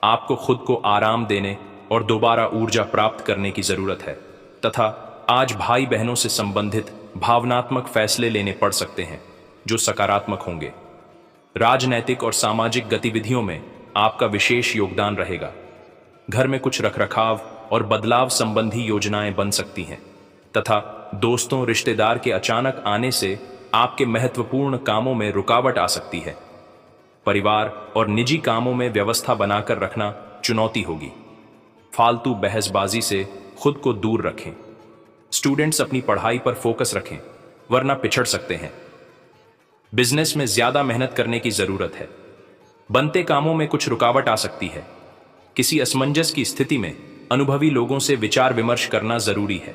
आपको खुद को आराम देने और दोबारा ऊर्जा प्राप्त करने की जरूरत है तथा आज भाई बहनों से संबंधित भावनात्मक फैसले लेने पड़ सकते हैं जो सकारात्मक होंगे। राजनैतिक और सामाजिक गतिविधियों में आपका विशेष योगदान रहेगा। घर में कुछ रखरखाव और बदलाव संबंधी योजनाएं बन सकती हैं तथा दोस्तों रिश्तेदार के अचानक आने से आपके महत्वपूर्ण कामों में रुकावट आ सकती है। परिवार और निजी कामों में व्यवस्था बनाकर रखना चुनौती होगी। फालतू बहसबाजी से खुद को दूर रखें। स्टूडेंट्स अपनी पढ़ाई पर फोकस रखें वरना पिछड़ सकते हैं। बिजनेस में ज्यादा मेहनत करने की जरूरत है। बनते कामों में कुछ रुकावट आ सकती है। किसी असमंजस की स्थिति में अनुभवी लोगों से विचार विमर्श करना जरूरी है।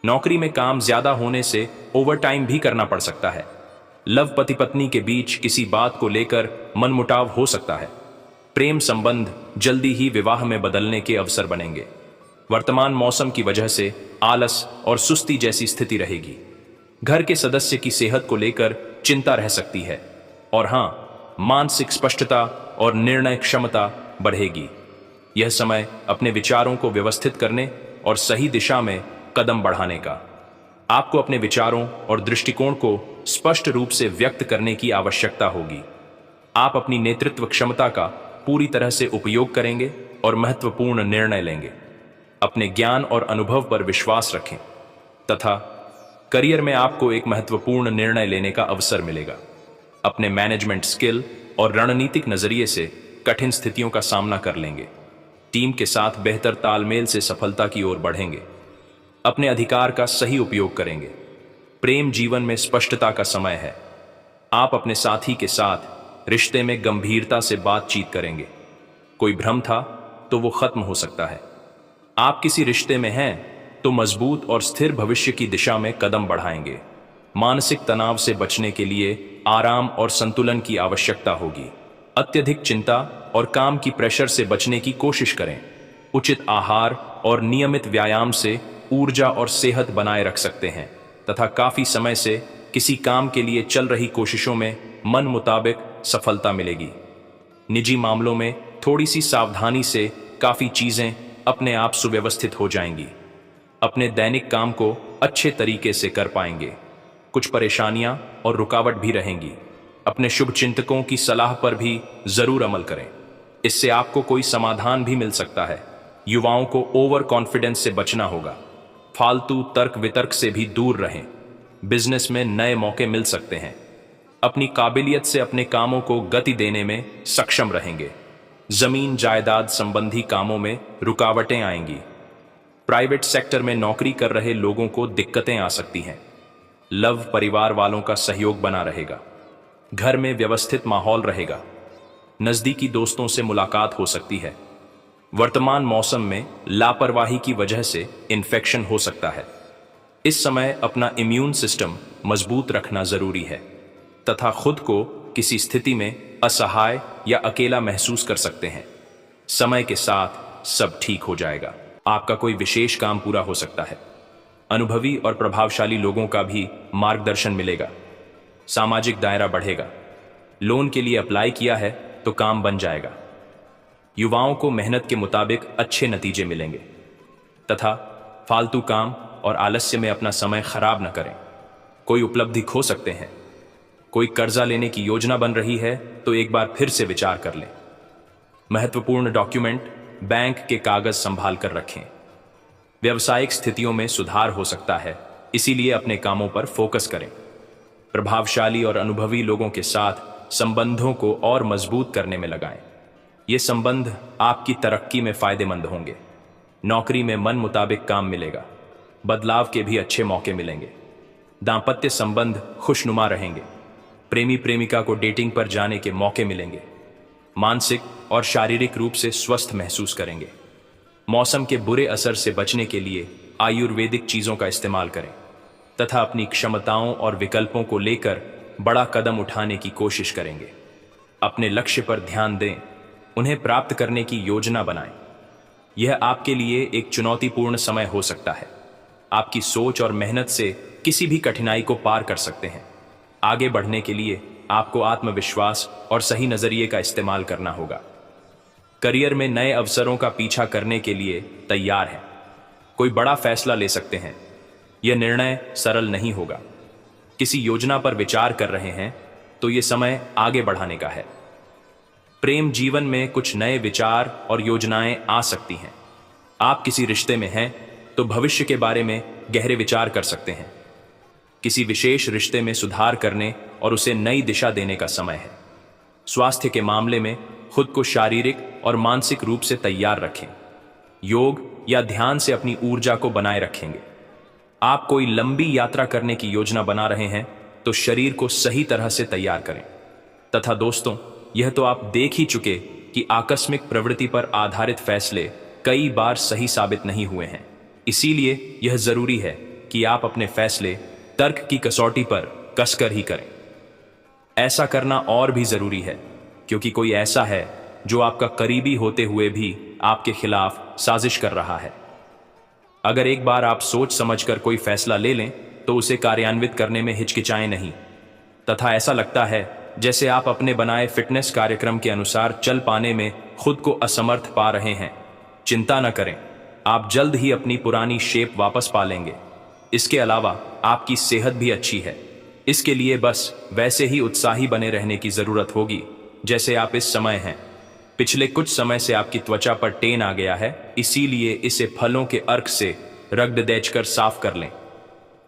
नौकरी में काम ज्यादा होने से ओवरटाइम भी करना पड़ सकता है। लव पति पत्नी के बीच किसी बात को लेकर मनमुटाव हो सकता है। प्रेम संबंध जल्दी ही विवाह में बदलने के अवसर बनेंगे। वर्तमान मौसम की वजह से आलस और सुस्ती जैसी स्थिति रहेगी। घर के सदस्य की सेहत को लेकर चिंता रह सकती है और हाँ, मानसिक स्पष्टता और निर्णय क्षमता बढ़ेगी। यह समय अपने विचारों को व्यवस्थित करने और सही दिशा में कदम बढ़ाने का। आपको अपने विचारों और दृष्टिकोण को स्पष्ट रूप से व्यक्त करने की आवश्यकता होगी। आप अपनी नेतृत्व क्षमता का पूरी तरह से उपयोग करेंगे और महत्वपूर्ण निर्णय लेंगे। अपने ज्ञान और अनुभव पर विश्वास रखें तथा करियर में आपको एक महत्वपूर्ण निर्णय लेने का अवसर मिलेगा। अपने मैनेजमेंट स्किल और रणनीतिक नजरिए से कठिन स्थितियों का सामना कर लेंगे। टीम के साथ बेहतर तालमेल से सफलता की ओर बढ़ेंगे। अपने अधिकार का सही उपयोग करेंगे। प्रेम जीवन में स्पष्टता का समय है। आप अपने साथी के साथ रिश्ते में गंभीरता से बातचीत करेंगे। कोई भ्रम था तो वो खत्म हो सकता है। आप किसी रिश्ते में हैं तो मजबूत और स्थिर भविष्य की दिशा में कदम बढ़ाएंगे। मानसिक तनाव से बचने के लिए आराम और संतुलन की आवश्यकता होगी। अत्यधिक चिंता और काम की प्रेशर से बचने की कोशिश करें। उचित आहार और नियमित व्यायाम से ऊर्जा और सेहत बनाए रख सकते हैं तथा काफी समय से किसी काम के लिए चल रही कोशिशों में मन मुताबिक सफलता मिलेगी। निजी मामलों में थोड़ी सी सावधानी से काफी चीजें अपने आप सुव्यवस्थित हो जाएंगी। अपने दैनिक काम को अच्छे तरीके से कर पाएंगे। कुछ परेशानियां और रुकावट भी रहेंगी। अपने शुभचिंतकों की सलाह पर भी जरूर अमल करें। इससे आपको कोई समाधान भी मिल सकता है। युवाओं को ओवर कॉन्फिडेंस से बचना होगा। फालतू तर्क वितर्क से भी दूर रहें। बिजनेस में नए मौके मिल सकते हैं। अपनी काबिलियत से अपने कामों को गति देने में सक्षम रहेंगे। जमीन जायदाद संबंधी कामों में रुकावटें आएंगी। प्राइवेट सेक्टर में नौकरी कर रहे लोगों को दिक्कतें आ सकती हैं। लव परिवार वालों का सहयोग बना रहेगा। घर में व्यवस्थित माहौल रहेगा। नजदीकी दोस्तों से मुलाकात हो सकती है। वर्तमान मौसम में लापरवाही की वजह से इन्फेक्शन हो सकता है। इस समय अपना इम्यून सिस्टम मजबूत रखना जरूरी है तथा खुद को किसी स्थिति में असहाय या अकेला महसूस कर सकते हैं। समय के साथ सब ठीक हो जाएगा। आपका कोई विशेष काम पूरा हो सकता है। अनुभवी और प्रभावशाली लोगों का भी मार्गदर्शन मिलेगा। सामाजिक दायरा बढ़ेगा। लोन के लिए अप्लाई किया है तो काम बन जाएगा। युवाओं को मेहनत के मुताबिक अच्छे नतीजे मिलेंगे तथा फालतू काम और आलस्य में अपना समय खराब न करें। कोई उपलब्धि खो सकते हैं। कोई कर्जा लेने की योजना बन रही है तो एक बार फिर से विचार कर लें। महत्वपूर्ण डॉक्यूमेंट, बैंक के कागज संभाल कर रखें। व्यावसायिक स्थितियों में सुधार हो सकता है, इसीलिए अपने कामों पर फोकस करें। प्रभावशाली और अनुभवी लोगों के साथ संबंधों को और मजबूत करने में लगाएं। ये संबंध आपकी तरक्की में फायदेमंद होंगे। नौकरी में मन मुताबिक काम मिलेगा। बदलाव के भी अच्छे मौके मिलेंगे। दांपत्य संबंध खुशनुमा रहेंगे। प्रेमी प्रेमिका को डेटिंग पर जाने के मौके मिलेंगे। मानसिक और शारीरिक रूप से स्वस्थ महसूस करेंगे। मौसम के बुरे असर से बचने के लिए आयुर्वेदिक चीजों का इस्तेमाल करें तथा अपनी क्षमताओं और विकल्पों को लेकर बड़ा कदम उठाने की कोशिश करेंगे। अपने लक्ष्य पर ध्यान दें। उन्हें प्राप्त करने की योजना बनाएं। यह आपके लिए एक चुनौतीपूर्ण समय हो सकता है। आपकी सोच और मेहनत से किसी भी कठिनाई को पार कर सकते हैं। आगे बढ़ने के लिए आपको आत्मविश्वास और सही नजरिए का इस्तेमाल करना होगा। करियर में नए अवसरों का पीछा करने के लिए तैयार हैं। कोई बड़ा फैसला ले सकते हैं। यह निर्णय सरल नहीं होगा। किसी योजना पर विचार कर रहे हैं तो यह समय आगे बढ़ाने का है। प्रेम जीवन में कुछ नए विचार और योजनाएं आ सकती हैं। आप किसी रिश्ते में हैं तो भविष्य के बारे में गहरे विचार कर सकते हैं। किसी विशेष रिश्ते में सुधार करने और उसे नई दिशा देने का समय है। स्वास्थ्य के मामले में खुद को शारीरिक और मानसिक रूप से तैयार रखें। योग या ध्यान से अपनी ऊर्जा को बनाए रखेंगे। आप कोई लंबी यात्रा करने की योजना बना रहे हैं तो शरीर को सही तरह से तैयार करें। तथा दोस्तों, यह तो आप देख ही चुके कि आकस्मिक प्रवृत्ति पर आधारित फैसले कई बार सही साबित नहीं हुए हैं। इसीलिए यह जरूरी है कि आप अपने फैसले तर्क की कसौटी पर कसकर ही करें। ऐसा करना और भी जरूरी है क्योंकि कोई ऐसा है जो आपका करीबी होते हुए भी आपके खिलाफ साजिश कर रहा है। अगर एक बार आप सोच समझकर कोई फैसला ले लें तो उसे कार्यान्वित करने में हिचकिचाएं नहीं। तथा ऐसा लगता है जैसे आप अपने बनाए फिटनेस कार्यक्रम के अनुसार चल पाने में खुद को असमर्थ पा रहे हैं। चिंता न करें, आप जल्द ही अपनी पुरानी शेप वापस पा लेंगे। इसके अलावा आपकी सेहत भी अच्छी है। इसके लिए बस वैसे ही उत्साही बने रहने की जरूरत होगी जैसे आप इस समय हैं। पिछले कुछ समय से आपकी त्वचा पर टेन आ गया है, इसीलिए इसे फलों के अर्क से रगड़ देचकर साफ कर लें।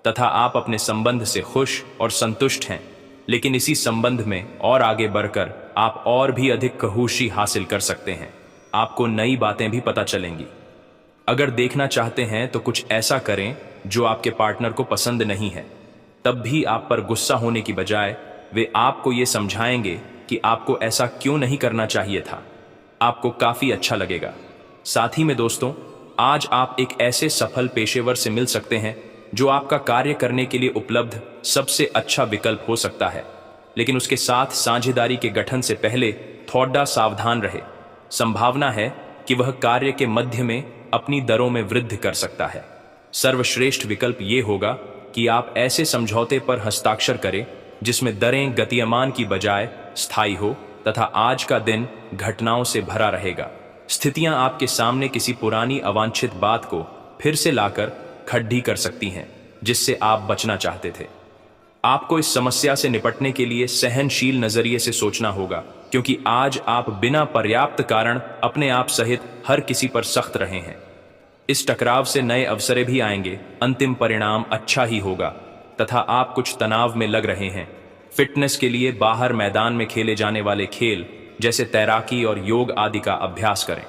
तथा आप अपने संबंध से खुश और संतुष्ट हैं, लेकिन इसी संबंध में और आगे बढ़कर आप और भी अधिक खहुशी हासिल कर सकते हैं। आपको नई बातें भी पता चलेंगी। अगर देखना चाहते हैं तो कुछ ऐसा करें जो आपके पार्टनर को पसंद नहीं है। तब भी आप पर गुस्सा होने की बजाय वे आपको ये समझाएंगे कि आपको ऐसा क्यों नहीं करना चाहिए था। आपको काफी अच्छा लगेगा। साथ ही में दोस्तों, आज आप एक ऐसे सफल पेशेवर से मिल सकते हैं जो आपका कार्य करने के लिए उपलब्ध सबसे अच्छा विकल्प हो सकता है। लेकिन उसके साथ साझेदारी के गठन से पहले थोड़ा सावधान रहे। संभावना है कि वह कार्य के मध्य में अपनी दरों में वृद्धि कर सकता है। सर्वश्रेष्ठ विकल्प ये होगा कि आप ऐसे समझौते पर हस्ताक्षर करें जिसमें दरें गतिमान की बजाय स्थायी हो तथा आज का दिन घटनाओं से भरा रहेगा। स्थितियां आपके सामने किसी पुरानी अवांछित बात को फिर से लाकर खड्डी कर सकती हैं जिससे आप बचना चाहते थे। आपको इस समस्या से निपटने के लिए सहनशील नजरिए से सोचना होगा, क्योंकि आज आप बिना पर्याप्त कारण अपने आप सहित हर किसी पर सख्त रहे हैं। इस टकराव से नए अवसरें भी आएंगे। अंतिम परिणाम अच्छा ही होगा। तथा आप कुछ तनाव में लग रहे हैं। फिटनेस के लिए बाहर मैदान में खेले जाने वाले खेल जैसे तैराकी और योग आदि का अभ्यास करें।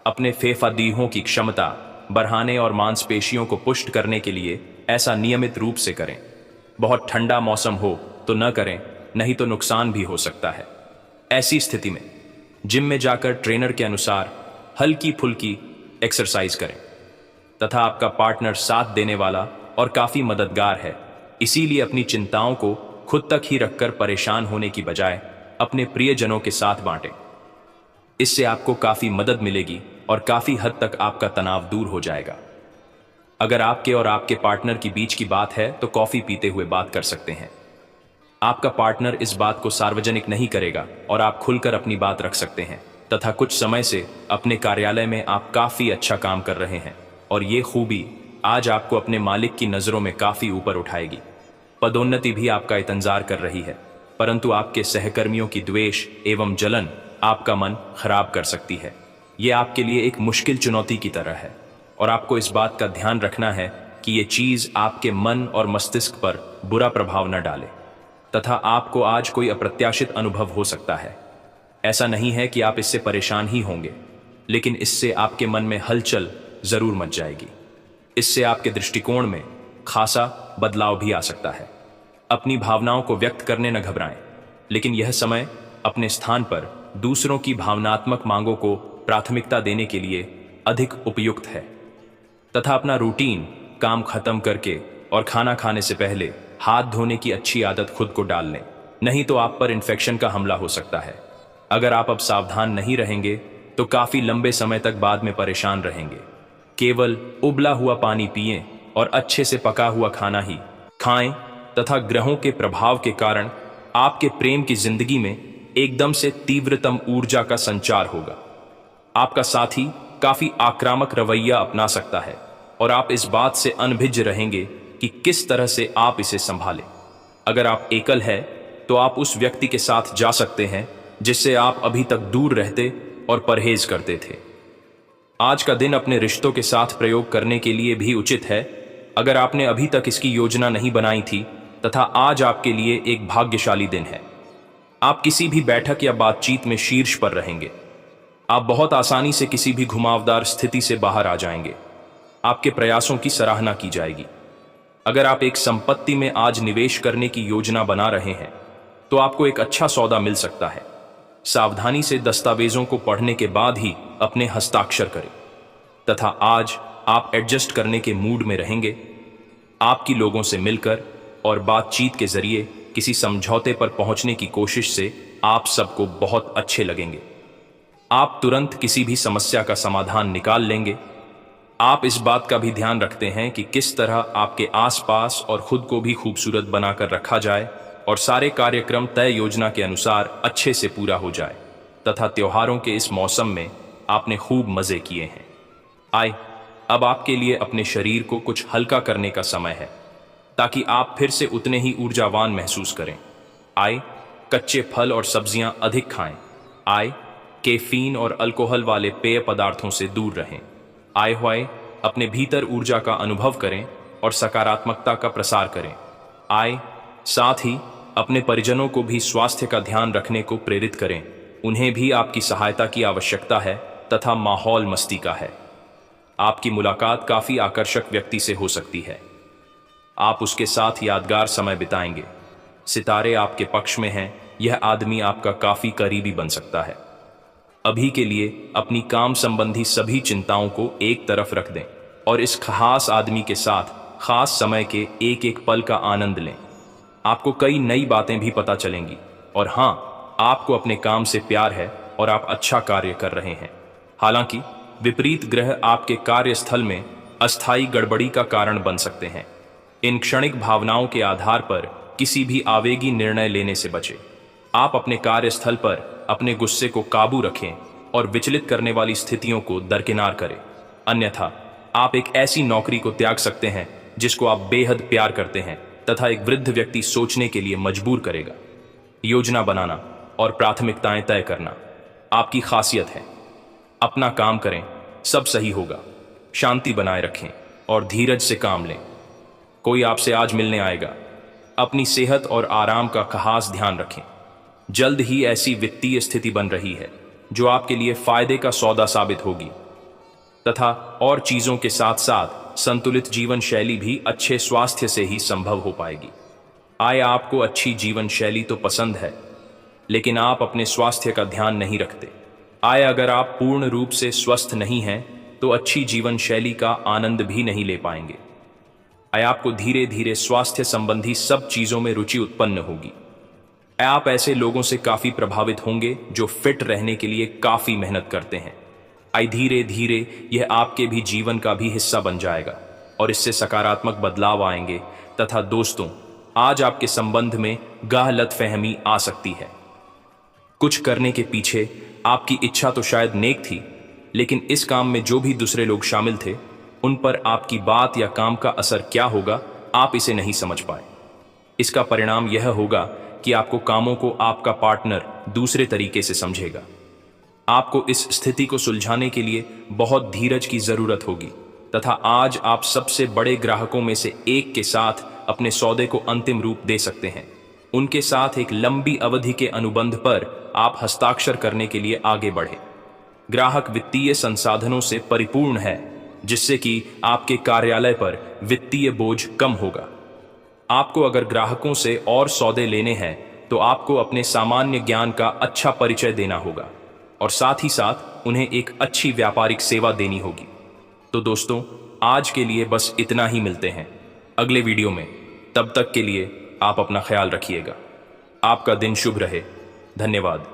अपने फेफड़ों की क्षमता बढ़ाने और मांसपेशियों को पुष्ट करने के लिए ऐसा नियमित रूप से करें। बहुत ठंडा मौसम हो तो न करें, नहीं तो नुकसान भी हो सकता है। ऐसी स्थिति में जिम में जाकर ट्रेनर के अनुसार हल्की फुल्की एक्सरसाइज करें। तथा आपका पार्टनर साथ देने वाला और काफी मददगार है, इसीलिए अपनी चिंताओं को खुद तक ही रखकर परेशान होने की बजाय अपने प्रियजनों के साथ बांटें। इससे आपको काफी मदद मिलेगी और काफी हद तक आपका तनाव दूर हो जाएगा। अगर आपके और आपके पार्टनर की बीच की बात है तो कॉफी पीते हुए बात कर सकते हैं। आपका पार्टनर इस बात को सार्वजनिक नहीं करेगा और आप खुलकर अपनी बात रख सकते हैं। तथा कुछ समय से अपने कार्यालय में आप काफी अच्छा काम कर रहे हैं और ये खूबी आज आपको अपने मालिक की नजरों में काफी ऊपर उठाएगी। पदोन्नति भी आपका इंतजार कर रही है, परंतु आपके सहकर्मियों की द्वेष एवं जलन आपका मन खराब कर सकती है। ये आपके लिए एक मुश्किल चुनौती की तरह है और आपको इस बात का ध्यान रखना है कि ये चीज आपके मन और मस्तिष्क पर बुरा प्रभाव न डाले। तथा आपको आज कोई अप्रत्याशित अनुभव हो सकता है। ऐसा नहीं है कि आप इससे परेशान ही होंगे, लेकिन इससे आपके मन में हलचल जरूर मच जाएगी। इससे आपके दृष्टिकोण में खासा बदलाव भी आ सकता है। अपनी भावनाओं को व्यक्त करने न घबराएं, लेकिन यह समय अपने स्थान पर दूसरों की भावनात्मक मांगों को प्राथमिकता देने के लिए अधिक उपयुक्त है। तथा अपना रूटीन काम खत्म करके और खाना खाने से पहले हाथ धोने की अच्छी आदत खुद को डाल लें, नहीं तो आप पर इन्फेक्शन का हमला हो सकता है। अगर आप अब सावधान नहीं रहेंगे तो काफी लंबे समय तक बाद में परेशान रहेंगे। केवल उबला हुआ पानी पिएं और अच्छे से पका हुआ खाना ही खाएं। तथा ग्रहों के प्रभाव के कारण आपके प्रेम की जिंदगी में एकदम से तीव्रतम ऊर्जा का संचार होगा। आपका साथी काफी आक्रामक रवैया अपना सकता है और आप इस बात से अनभिज्ञ रहेंगे कि किस तरह से आप इसे संभालें। अगर आप एकल है तो आप उस व्यक्ति के साथ जा सकते हैं जिससे आप अभी तक दूर रहते और परहेज करते थे। आज का दिन अपने रिश्तों के साथ प्रयोग करने के लिए भी उचित है अगर आपने अभी तक इसकी योजना नहीं बनाई थी, तथा आज आपके लिए एक भाग्यशाली दिन है। आप किसी भी बैठक या बातचीत में शीर्ष पर रहेंगे। आप बहुत आसानी से किसी भी घुमावदार स्थिति से बाहर आ जाएंगे। आपके प्रयासों की सराहना की जाएगी। अगर आप एक संपत्ति में आज निवेश करने की योजना बना रहे हैं तो आपको एक अच्छा सौदा मिल सकता है। सावधानी से दस्तावेजों को पढ़ने के बाद ही अपने हस्ताक्षर करें, तथा आज आप एडजस्ट करने के मूड में रहेंगे। आपकी लोगों से मिलकर और बातचीत के जरिए किसी समझौते पर पहुंचने की कोशिश से आप सबको बहुत अच्छे लगेंगे। आप तुरंत किसी भी समस्या का समाधान निकाल लेंगे। आप इस बात का भी ध्यान रखते हैं कि किस तरह आपके आसपास और खुद को भी खूबसूरत बनाकर रखा जाए और सारे कार्यक्रम तय योजना के अनुसार अच्छे से पूरा हो जाए, तथा त्योहारों के इस मौसम में आपने खूब मजे किए हैं। आए, अब आपके लिए अपने शरीर को कुछ हल्का करने का समय है ताकि आप फिर से उतने ही ऊर्जावान महसूस करें। आए, कच्चे फल और सब्जियां अधिक खाएं। आए, कैफीन और अल्कोहल वाले पेय पदार्थों से दूर रहें। आए हुए अपने भीतर ऊर्जा का अनुभव करें और सकारात्मकता का प्रसार करें। आए, साथ ही अपने परिजनों को भी स्वास्थ्य का ध्यान रखने को प्रेरित करें। उन्हें भी आपकी सहायता की आवश्यकता है तथा माहौल मस्ती का है। आपकी मुलाकात काफी आकर्षक व्यक्ति से हो सकती है। आप उसके साथ यादगार समय बिताएंगे। सितारे आपके पक्ष में हैं। यह आदमी आपका काफी करीबी बन सकता है। अभी के लिए अपनी काम संबंधी सभी चिंताओं को एक तरफ रख दें और इस खास आदमी के साथ खास समय के एक एक पल का आनंद लें। आपको कई नई बातें भी पता चलेंगी और हाँ, आपको अपने काम से प्यार है और आप अच्छा कार्य कर रहे हैं। हालांकि विपरीत ग्रह आपके कार्यस्थल में अस्थायी गड़बड़ी का कारण बन सकते हैं। इन क्षणिक भावनाओं के आधार पर किसी भी आवेगी निर्णय लेने से बचें। आप अपने कार्यस्थल पर अपने गुस्से को काबू रखें और विचलित करने वाली स्थितियों को दरकिनार करें। अन्यथा आप एक ऐसी नौकरी को त्याग सकते हैं जिसको आप बेहद प्यार करते हैं तथा एक वृद्ध व्यक्ति सोचने के लिए मजबूर करेगा। योजना बनाना और प्राथमिकताएं तय करना आपकी खासियत है। अपना काम करें, सब सही होगा। शांति बनाए रखें और धीरज से काम लें। कोई आपसे आज मिलने आएगा। अपनी सेहत और आराम का खास ध्यान रखें। जल्द ही ऐसी वित्तीय स्थिति बन रही है जो आपके लिए फायदे का सौदा साबित होगी, तथा और चीजों के साथ साथ संतुलित जीवन शैली भी अच्छे स्वास्थ्य से ही संभव हो पाएगी। आय, आपको अच्छी जीवन शैली तो पसंद है, लेकिन आप अपने स्वास्थ्य का ध्यान नहीं रखते। आय, अगर आप पूर्ण रूप से स्वस्थ नहीं हैं तो अच्छी जीवन शैली का आनंद भी नहीं ले पाएंगे। आय, आपको धीरे धीरे स्वास्थ्य संबंधी सब चीजों में रुचि उत्पन्न होगी। आप ऐसे लोगों से काफी प्रभावित होंगे जो फिट रहने के लिए काफी मेहनत करते हैं। आय, धीरे धीरे यह आपके भी जीवन का भी हिस्सा बन जाएगा और इससे सकारात्मक बदलाव आएंगे। तथा दोस्तों, आज आपके संबंध में गलतफहमी आ सकती है। कुछ करने के पीछे आपकी इच्छा तो शायद नेक थी, लेकिन इस काम में जो भी दूसरे लोग शामिल थे उन पर आपकी बात या काम का असर क्या होगा, आप इसे नहीं समझ पाए। इसका परिणाम यह होगा कि आपको कामों को आपका पार्टनर दूसरे तरीके से समझेगा। आपको इस स्थिति को सुलझाने के लिए बहुत धीरज की जरूरत होगी, तथा आज आप सबसे बड़े ग्राहकों में से एक के साथ अपने सौदे को अंतिम रूप दे सकते हैं। उनके साथ एक लंबी अवधि के अनुबंध पर आप हस्ताक्षर करने के लिए आगे बढ़े। ग्राहक वित्तीय संसाधनों से परिपूर्ण है, जिससे कि आपके कार्यालय पर वित्तीय बोझ कम होगा। आपको अगर ग्राहकों से और सौदे लेने हैं तो आपको अपने सामान्य ज्ञान का अच्छा परिचय देना होगा और साथ ही साथ उन्हें एक अच्छी व्यापारिक सेवा देनी होगी। तो दोस्तों, आज के लिए बस इतना ही। मिलते हैं अगले वीडियो में। तब तक के लिए आप अपना ख्याल रखिएगा। आपका दिन शुभ रहे। धन्यवाद।